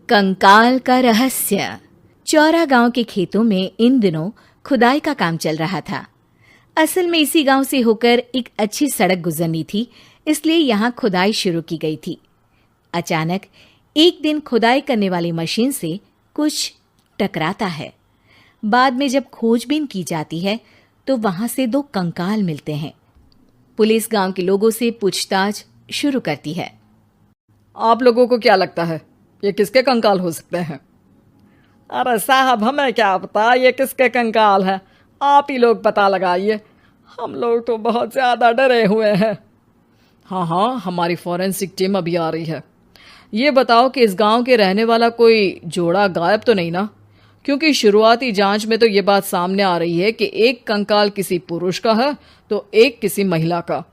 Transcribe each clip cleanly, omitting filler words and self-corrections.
कंकाल का रहस्य। चौरा गांव के खेतों में इन दिनों खुदाई का काम चल रहा था। असल में इसी गांव से होकर एक अच्छी सड़क गुजरनी थी, इसलिए यहाँ खुदाई शुरू की गई थी। अचानक एक दिन खुदाई करने वाली मशीन से कुछ टकराता है। बाद में जब खोजबीन की जाती है तो वहां से 2 कंकाल मिलते हैं। पुलिस गांव के लोगों से पूछताछ शुरू करती है। आप लोगों को क्या लगता है ये किसके कंकाल हो सकते हैं? अरे साहब, हमें क्या पता ये किसके कंकाल है, आप ही लोग पता लगाइए। हम लोग तो बहुत ज़्यादा डरे हुए हैं। हाँ, हमारी फॉरेंसिक टीम अभी आ रही है। ये बताओ कि इस गांव के रहने वाला कोई जोड़ा गायब तो नहीं ना? क्योंकि शुरुआती जांच में तो ये बात सामने आ रही है कि एक कंकाल किसी पुरुष का है तो एक किसी महिला का।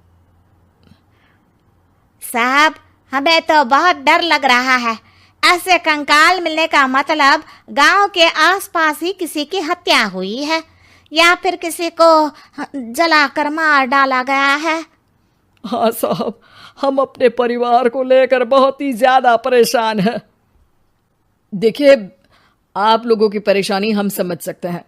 साहब, हमें तो बहुत डर लग रहा है। ऐसे कंकाल मिलने का मतलब गांव के आसपास ही किसी की हत्या हुई है या फिर किसी को जलाकर मार डाला गया है। हाँ साहब, हम अपने परिवार को लेकर बहुत ही ज़्यादा परेशान हैं। देखिए, आप लोगों की परेशानी हम समझ सकते हैं,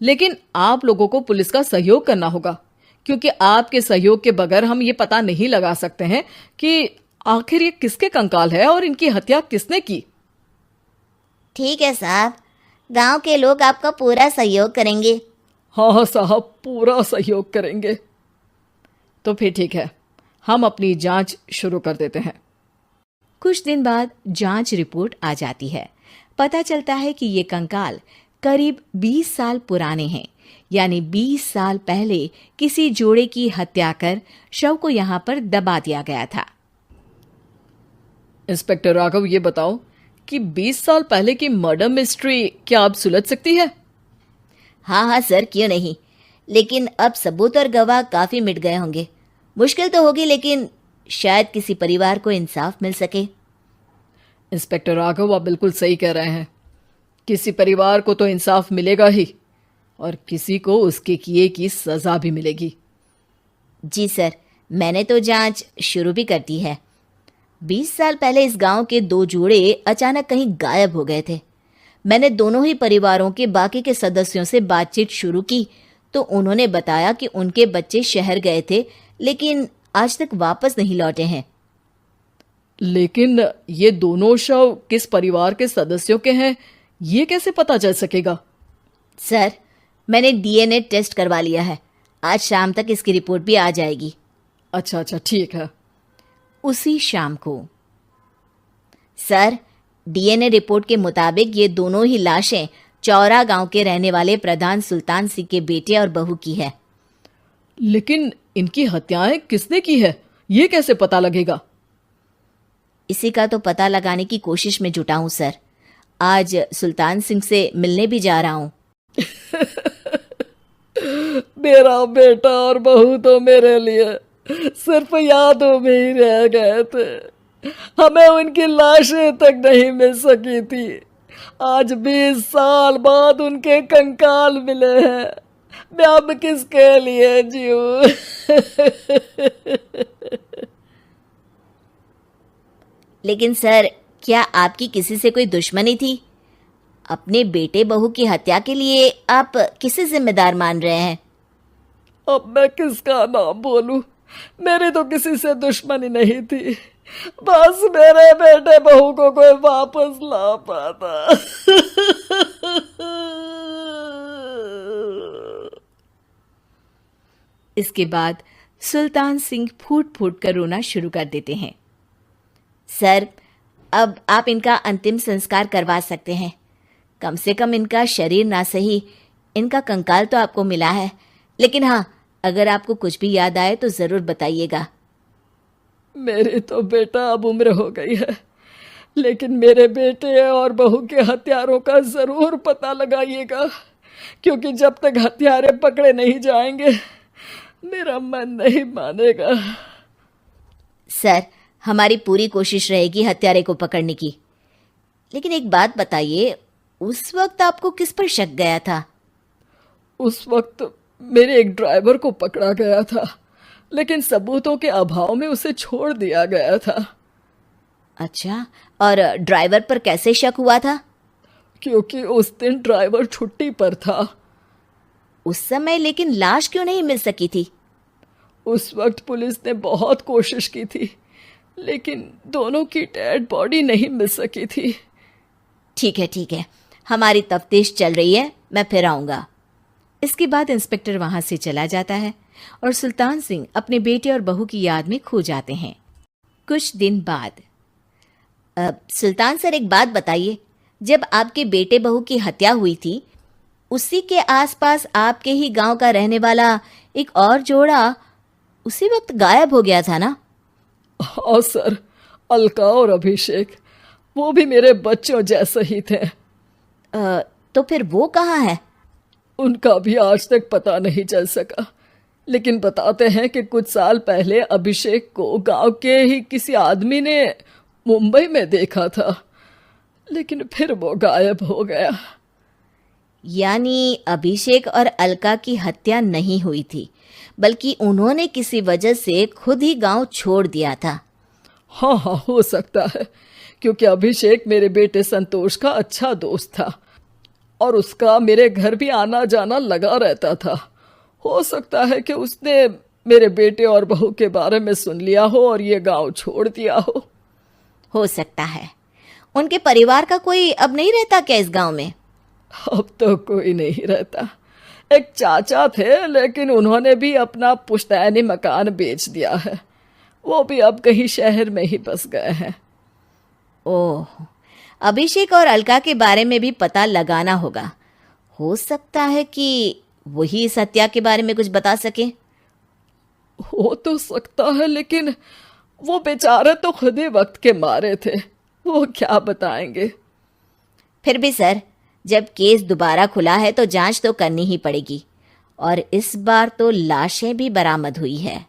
लेकिन आप लोगों को पुलिस का सहयोग करना होगा, क्योंकि आपके सहयोग के बगैर हम ये पता नहीं लगा सकते हैं कि आखिर ये किसके कंकाल है और इनकी हत्या किसने की। ठीक है साहब, गांव के लोग आपका पूरा सहयोग करेंगे। हाँ साहब, पूरा सहयोग करेंगे। तो फिर ठीक है, हम अपनी जांच शुरू कर देते हैं। कुछ दिन बाद जांच रिपोर्ट आ जाती है। पता चलता है कि ये कंकाल करीब 20 साल पुराने हैं, यानी 20 साल पहले किसी जोड़े की हत्या कर शव को यहाँ पर दबा दिया गया था। इंस्पेक्टर राघव, ये बताओ कि 20 साल पहले की मर्डर मिस्ट्री क्या अब सुलझ सकती है? हाँ सर, क्यों नहीं। लेकिन अब सबूत और गवाह काफी मिट गए होंगे। मुश्किल तो होगी, लेकिन शायद किसी परिवार को इंसाफ मिल सके। इंस्पेक्टर राघव, आप बिल्कुल सही कह रहे हैं। किसी परिवार को तो इंसाफ मिलेगा ही और किसी को उसके किए की सजा भी मिलेगी। जी सर, मैंने तो जांच शुरू भी कर दी है। 20 साल पहले इस गांव के 2 जोड़े अचानक कहीं गायब हो गए थे। मैंने दोनों ही परिवारों के बाकी के सदस्यों से बातचीत शुरू की तो उन्होंने बताया कि उनके बच्चे शहर गए थे, लेकिन आज तक वापस नहीं लौटे हैं। लेकिन ये दोनों शव किस परिवार के सदस्यों के हैं, ये कैसे पता चल सकेगा? सर, मैंने डीएनए टेस्ट करवा लिया है। आज शाम तक इसकी रिपोर्ट भी आ जाएगी। अच्छा, ठीक है। उसी शाम को सर, डीएनए रिपोर्ट के मुताबिक ये दोनों ही लाशें चौरा गांव के रहने वाले प्रधान सुल्तान सिंह के बेटे और बहू की है। लेकिन इनकी हत्याएं किसने की है, ये कैसे पता लगेगा? इसी का तो पता लगाने की कोशिश में जुटा हूं सर। आज सुल्तान सिंह से मिलने भी जा रहा हूं। मेरा बेटा और बहू तो मेरे लिए सिर्फ यादों में ही रह गए थे। हमें उनकी लाशें तक नहीं मिल सकी थी। आज 20 साल बाद उनके कंकाल मिले हैं। मैं अब किसके लिए जीऊं? लेकिन सर, क्या आपकी किसी से कोई दुश्मनी थी? अपने बेटे बहू की हत्या के लिए आप किसे जिम्मेदार मान रहे हैं? अब मैं किसका नाम बोलूं? मेरी तो किसी से दुश्मनी नहीं थी, बस मेरे बेटे बहू को कोई वापस ला पाता। इसके बाद सुल्तान सिंह फूट फूट कर रोना शुरू कर देते हैं। सर, अब आप इनका अंतिम संस्कार करवा सकते हैं। कम से कम इनका शरीर ना सही, इनका कंकाल तो आपको मिला है। लेकिन हाँ, अगर आपको कुछ भी याद आए तो ज़रूर बताइएगा। मेरी तो बेटा अब उम्र हो गई है, लेकिन मेरे बेटे और बहू के हत्यारों का ज़रूर पता लगाइएगा, क्योंकि जब तक हत्यारे पकड़े नहीं जाएंगे मेरा मन नहीं मानेगा। सर, हमारी पूरी कोशिश रहेगी हत्यारे को पकड़ने की। लेकिन एक बात बताइए, उस वक्त आपको किस पर शक गया था? उस वक्त मेरे एक ड्राइवर को पकड़ा गया था, लेकिन सबूतों के अभाव में उसे छोड़ दिया गया था। अच्छा, और ड्राइवर पर कैसे शक हुआ था? क्योंकि उस दिन ड्राइवर छुट्टी पर था। उस समय लेकिन लाश क्यों नहीं मिल सकी थी? उस वक्त पुलिस ने बहुत कोशिश की थी, लेकिन दोनों की डेड बॉडी नहीं मिल सकी थी। ठीक है, हमारी तफ्तीश चल रही है, मैं फिर आऊंगा। इसके बाद इंस्पेक्टर वहां से चला जाता है और सुल्तान सिंह अपने बेटे और बहू की याद में खो जाते हैं। कुछ दिन बाद सुल्तान सर, एक बात बताइए, जब आपके बेटे बहू की हत्या हुई थी, उसी के आसपास आपके ही गांव का रहने वाला एक और जोड़ा उसी वक्त गायब हो गया था ना? हाँ सर, अलका और अभिषेक, वो भी मेरे बच्चों जैसे ही थे। तो फिर वो कहाँ है? उनका भी आज तक पता नहीं चल सका, लेकिन बताते हैं कि कुछ साल पहले अभिषेक को गांव के ही किसी आदमी ने मुंबई में देखा था, लेकिन फिर वो गायब हो गया। यानी अभिषेक और अलका की हत्या नहीं हुई थी, बल्कि उन्होंने किसी वजह से खुद ही गांव छोड़ दिया था। हाँ, हो सकता है, क्योंकि अभिषेक मेरे बेटे संतोष का अच्छा दोस्त था और उसका मेरे घर भी आना जाना लगा रहता था। हो सकता है कि उसने मेरे बेटे और बहू के बारे में सुन लिया हो और ये गांव छोड़ दिया हो सकता है। उनके परिवार का कोई अब नहीं रहता क्या इस गांव में? अब तो कोई नहीं रहता। एक चाचा थे, लेकिन उन्होंने भी अपना पुश्तैनी मकान बेच दिया है। वो भी अब कहीं शहर में ही बस गए हैं। ओह, अभिषेक और अलका के बारे में भी पता लगाना होगा। हो सकता है कि वही इस हत्या के बारे में कुछ बता सके। हो तो सकता है, लेकिन वो बेचारे तो खुद ही वक्त के मारे थे, वो क्या बताएंगे। फिर भी सर, जब केस दोबारा खुला है तो जांच तो करनी ही पड़ेगी, और इस बार तो लाशें भी बरामद हुई है।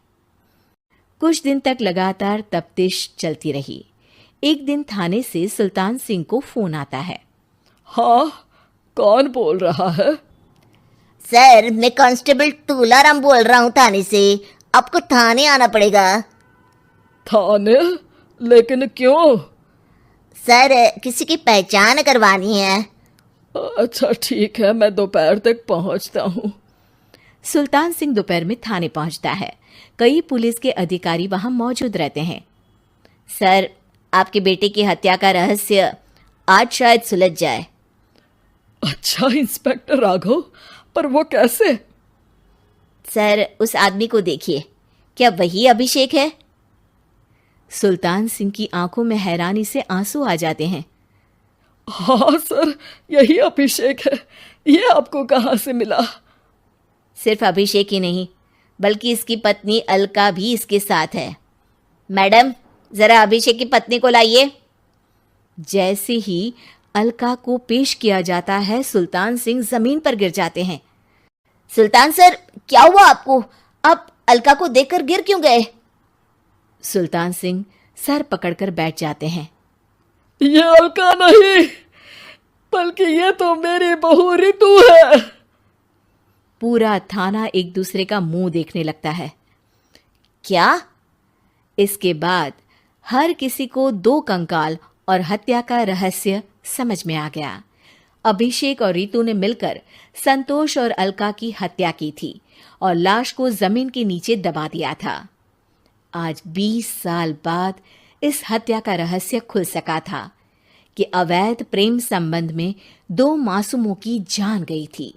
कुछ दिन तक लगातार तफ्तीश चलती रही। एक दिन थाने से सुल्तान सिंह को फोन आता है। हाँ, कौन बोल रहा है? सर, मैं कांस्टेबल तुलाराम बोल रहा हूँ थाने से। आपको थाने आना पड़ेगा। थाने? लेकिन क्यों? सर, किसी की पहचान करवानी है। अच्छा ठीक है, मैं दोपहर तक पहुंचता हूँ। सुल्तान सिंह दोपहर में थाने पहुंचता है। कई पुलिस के अधिकारी वहां मौजूद रहते हैं। सर, आपके बेटे की हत्या का रहस्य आज शायद सुलझ जाए। अच्छा इंस्पेक्टर राघव, पर वो कैसे? सर, उस आदमी को देखिए, क्या वही अभिषेक है? सुल्तान सिंह की आंखों में हैरानी से आंसू आ जाते हैं। हाँ सर, यही अभिषेक है। ये आपको कहाँ से मिला? सिर्फ अभिषेक ही नहीं, बल्कि इसकी पत्नी अलका भी इसके साथ है। मैडम, जरा अभिषेक की पत्नी को लाइए। जैसे ही अलका को पेश किया जाता है, सुल्तान सिंह जमीन पर गिर जाते हैं। सुल्तान सर, क्या हुआ आपको? आप अलका को देखकर गिर क्यों गए? सुल्तान सिंह सर पकड़कर बैठ जाते हैं। ये अलका नहीं, बल्कि ये तो मेरी बहू रितु है। पूरा थाना एक दूसरे का मुंह देखने लगता है। क्या? इसके बाद हर किसी को दो कंकाल और हत्या का रहस्य समझ में आ गया। अभिषेक और रितु ने मिलकर संतोष और अलका की हत्या की थी और लाश को जमीन के नीचे दबा दिया था। आज 20 साल बाद इस हत्या का रहस्य खुल सका था कि अवैध प्रेम संबंध में 2 मासूमों की जान गई थी।